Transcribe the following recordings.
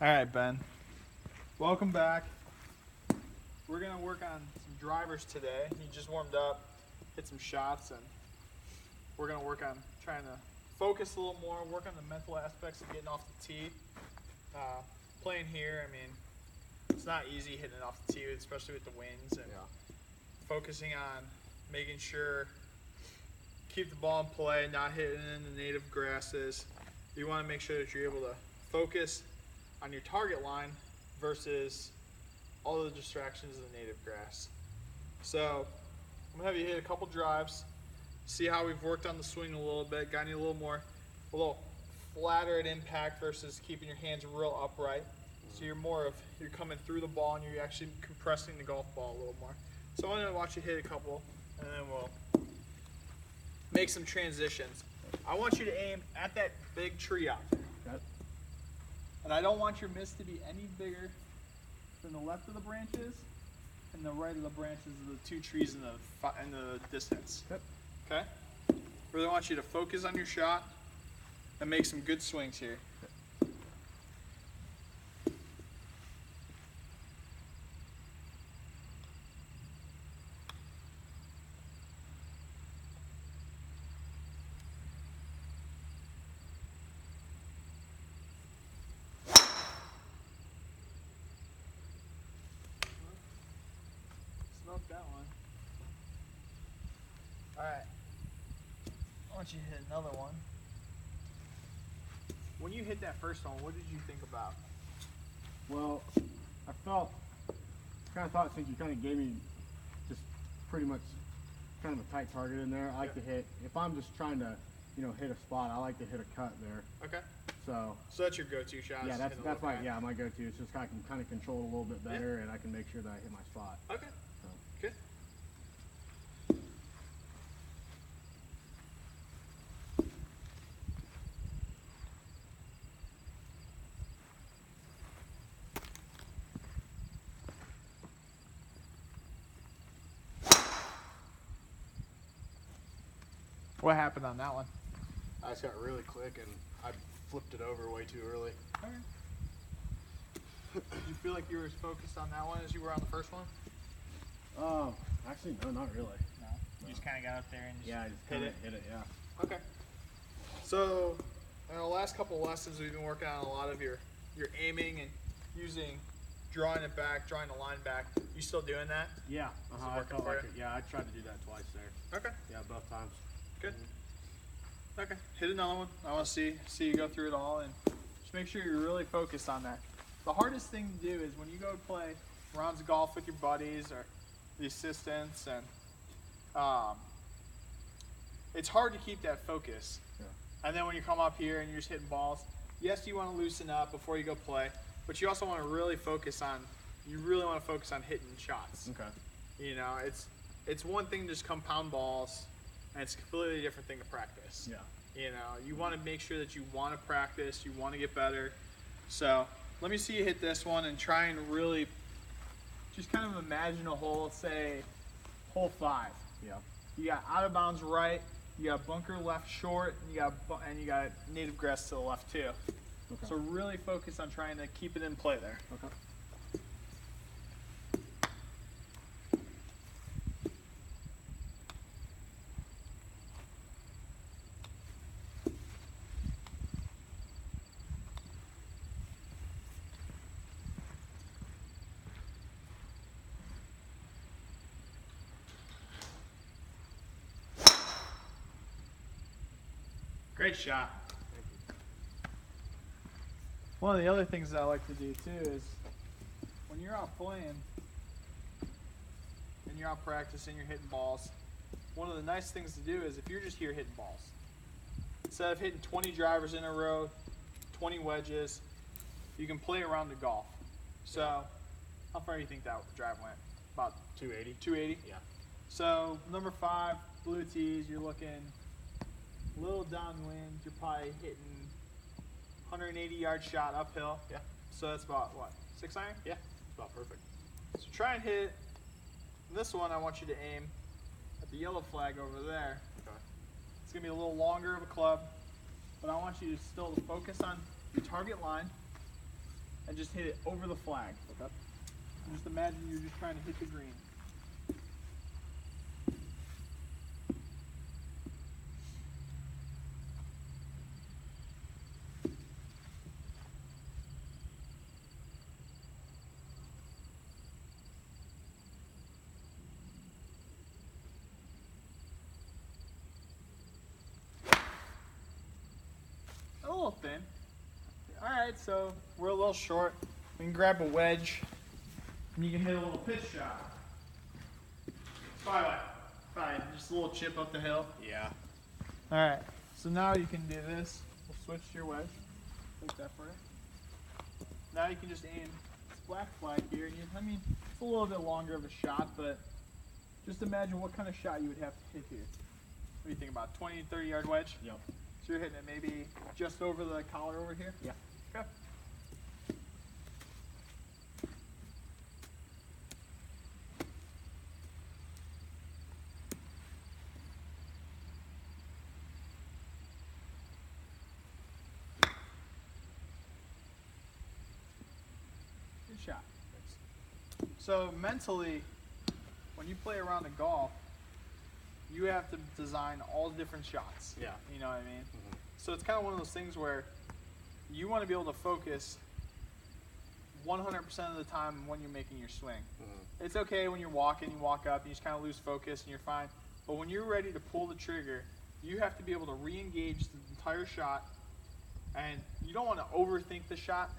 All right, Ben. Welcome back. We're going to work on some drivers today. You just warmed up, hit some shots, and we're going to work on trying to focus a little more, work on the mental aspects of getting off the tee. Playing here, I mean, it's not easy hitting it off the tee, especially with the winds, and focusing on making sure keep the ball in play, not hitting in the native grasses. You want to make sure that you're able to focus on your target line versus all the distractions of the native grass. So I'm gonna have you hit a couple drives, see how we've worked on the swing a little bit, gotten you a little flatter at impact versus keeping your hands real upright. So you're coming through the ball and you're actually compressing the golf ball a little more. So I'm gonna watch you hit a couple, and then we'll make some transitions. I want you to aim at that big tree out there. Yep. And I don't want your miss to be any bigger than the left of the branches and the right of the branches of the two trees in the distance. Yep. Okay? Really want you to focus on your shot and make some good swings here. Smoked that one. Alright. I want you to hit another one. When you hit that first one, what did you think about? Well, I kind of thought since you kind of gave me just pretty much kind of a tight target in there, I like to hit, if I'm just trying to, hit a spot, I like to hit a cut there. Okay. So that's your go-to shot? Yeah, that's my go-to. It's just I can kind of control a little bit better, and I can make sure that I hit my spot. Okay. So. Good. What happened on that one? I just got really quick and I flipped it over way too early. Okay. Did you feel like you were as focused on that one as you were on the first one? Actually, no, not really. No. You just kind of got up there and just I just hit it. Hit it, yeah. Okay. So, in the last couple of lessons, we've been working on a lot of your aiming and drawing it back, drawing the line back. You still doing that? Yeah. Is it I working felt for like you? it. Yeah, I tried to do that twice there. Okay. Yeah, both times. Good. Okay. Hit another one. I want to see you go through it all, and just make sure you're really focused on that. The hardest thing to do is when you go play rounds of golf with your buddies or the assistants, and it's hard to keep that focus. Yeah. And then when you come up here and you're just hitting balls, yes, you want to loosen up before you go play, but you also want to really focus on hitting shots. Okay. It's one thing to just compound balls, and it's a completely different thing to practice. Yeah. You want to make sure that you want to practice, you want to get better. So let me see you hit this one and try and really just kind of imagine a hole, say hole 5. Yeah. You got out of bounds right, you got bunker left short, and you got native grass to the left too. Okay. So really focus on trying to keep it in play there. Okay. Great shot. One of the other things that I like to do too is when you're out playing and you're out practicing, you're hitting balls, one of the nice things to do is if you're just here hitting balls, instead of hitting 20 drivers in a row, 20 wedges, you can play around the golf. So how far do you think that drive went? About 280. 280? Yeah. So number 5, blue tees, you're looking a little downwind, you're probably hitting 180-yard shot uphill. Yeah. So that's about what, 6 iron? Yeah. It's about perfect. So try and hit this one. I want you to aim at the yellow flag over there. Okay. It's gonna be a little longer of a club, but I want you to still focus on your target line and just hit it over the flag. Okay. Just imagine you're just trying to hit the green. A little thin. All right, so we're a little short. We can grab a wedge, and you can hit a little pitch shot. Fine, just a little chip up the hill. Yeah. All right, so now you can do this. We'll switch to your wedge. Take that for you. Now you can just aim this black flag here. And I mean, it's a little bit longer of a shot, but just imagine what kind of shot you would have to hit here. What do you think about 20, 30 yard wedge? Yep. So you're hitting it maybe just over the collar over here? Yeah. Okay. Good shot. So mentally, when you play around the golf, you have to design all different shots. Yeah. You know what I mean? So it's kind of one of those things where you want to be able to focus 100% of the time when you're making your swing. It's okay when you're walking, you walk up, and you just kind of lose focus and you're fine. But when you're ready to pull the trigger, you have to be able to re-engage the entire shot. And you don't want to overthink the shot,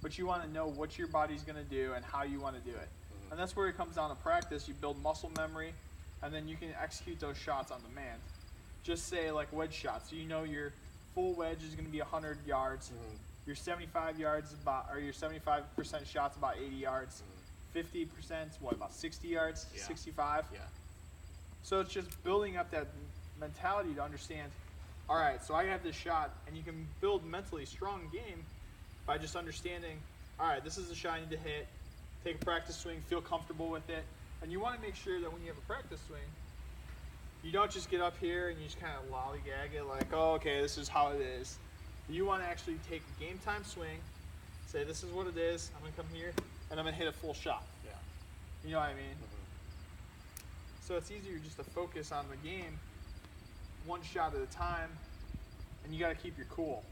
but you want to know what your body's going to do and how you want to do it. And that's where it comes down to practice. You build muscle memory, and then you can execute those shots on demand. Just say like wedge shots. So you know your full wedge is going to be 100 yards. Your 75 yards about, or your 75% shots about 80 yards. 50% what, about 60 yards? Yeah. 65? Yeah. So it's just building up that mentality to understand, all right, so I have this shot, and you can build mentally strong game by just understanding, all right, this is the shot I need to hit, take a practice swing, feel comfortable with it. And you want to make sure that when you have a practice swing, you don't just get up here and you just kind of lollygag it like, oh, okay, this is how it is. You want to actually take a game time swing, say this is what it is, I'm going to come here, and I'm going to hit a full shot. Yeah. You know what I mean? So it's easier just to focus on the game one shot at a time, and you got to keep your cool.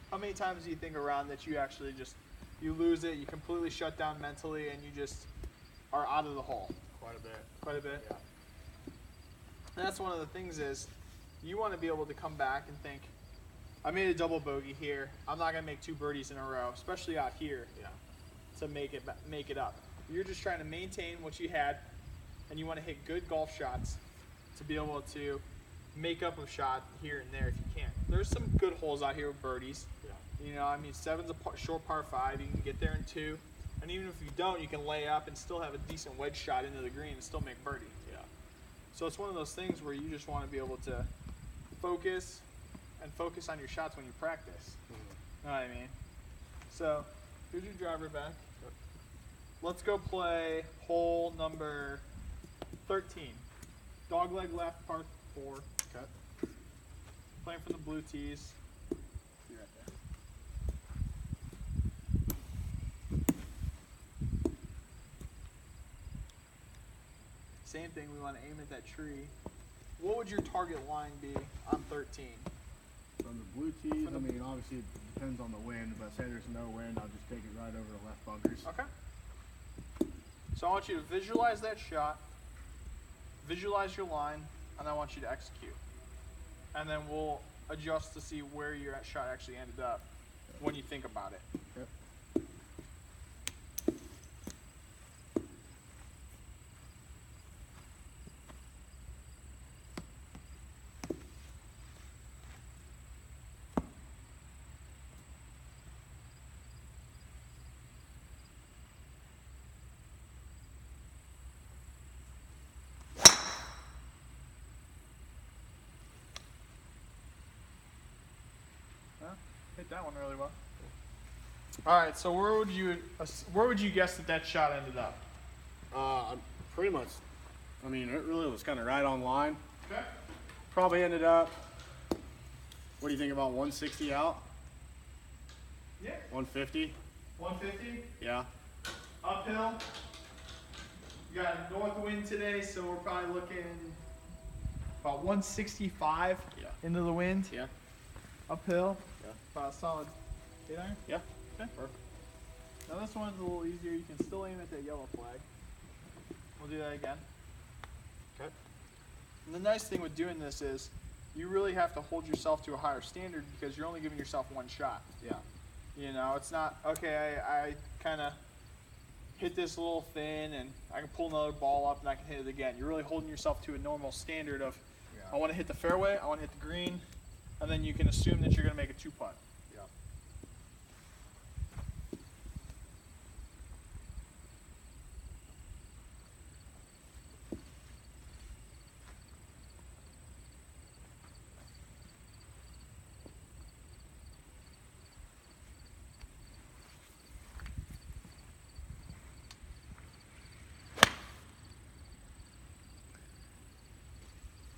How many times do you think around that you actually just, you lose it, you completely shut down mentally, and you just are out of the hole? Quite a bit. Quite a bit? Yeah. And that's one of the things is, you want to be able to come back and think, I made a double bogey here, I'm not going to make 2 birdies in a row, especially out here, Yeah. to make it up. You're just trying to maintain what you had, and you want to hit good golf shots to be able to make up a shot here and there if you can. There's some good holes out here with birdies. Yeah. You know, I mean, 7's a short par 5. You can get there in 2, and even if you don't, you can lay up and still have a decent wedge shot into the green and still make birdie. Yeah. So it's one of those things where you just want to be able to focus on your shots when you practice. You know what I mean? So here's your driver back. Let's go play hole number 13. Dogleg left, par 4. Okay. Playing from the blue tees. Be right there. Same thing, we want to aim at that tree. What would your target line be on 13? From the blue tees, I mean, obviously it depends on the wind, but say there's no wind, I'll just take it right over the left bunkers. Okay. So I want you to visualize that shot, visualize your line, and I want you to execute. And then we'll adjust to see where your shot actually ended up when you think about it. Yep. Hit that one really well. All right, so where would you guess that shot ended up? Pretty much, I mean, it really was kind of right on line. Okay. Probably ended up, what do you think about 160 out? Yeah. 150? 150. Yeah. Uphill. We got a north wind today, so we're probably looking about 165 Yeah. into the wind. Yeah. Uphill. Yeah. About a solid 8 iron. Yeah. Okay. Perfect. Now this one's a little easier. You can still aim at that yellow flag. We'll do that again. Okay. And the nice thing with doing this is you really have to hold yourself to a higher standard because you're only giving yourself one shot. Yeah. You know, it's not, okay, I kind of hit this a little thin and I can pull another ball up and I can hit it again. You're really holding yourself to a normal standard of, I want to hit the fairway, I want to hit the green, and then you can assume that you're going to make a 2-putt. Yeah.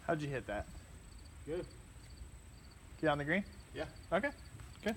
How'd you hit that? Good. Get on the green? Yeah. Okay, good.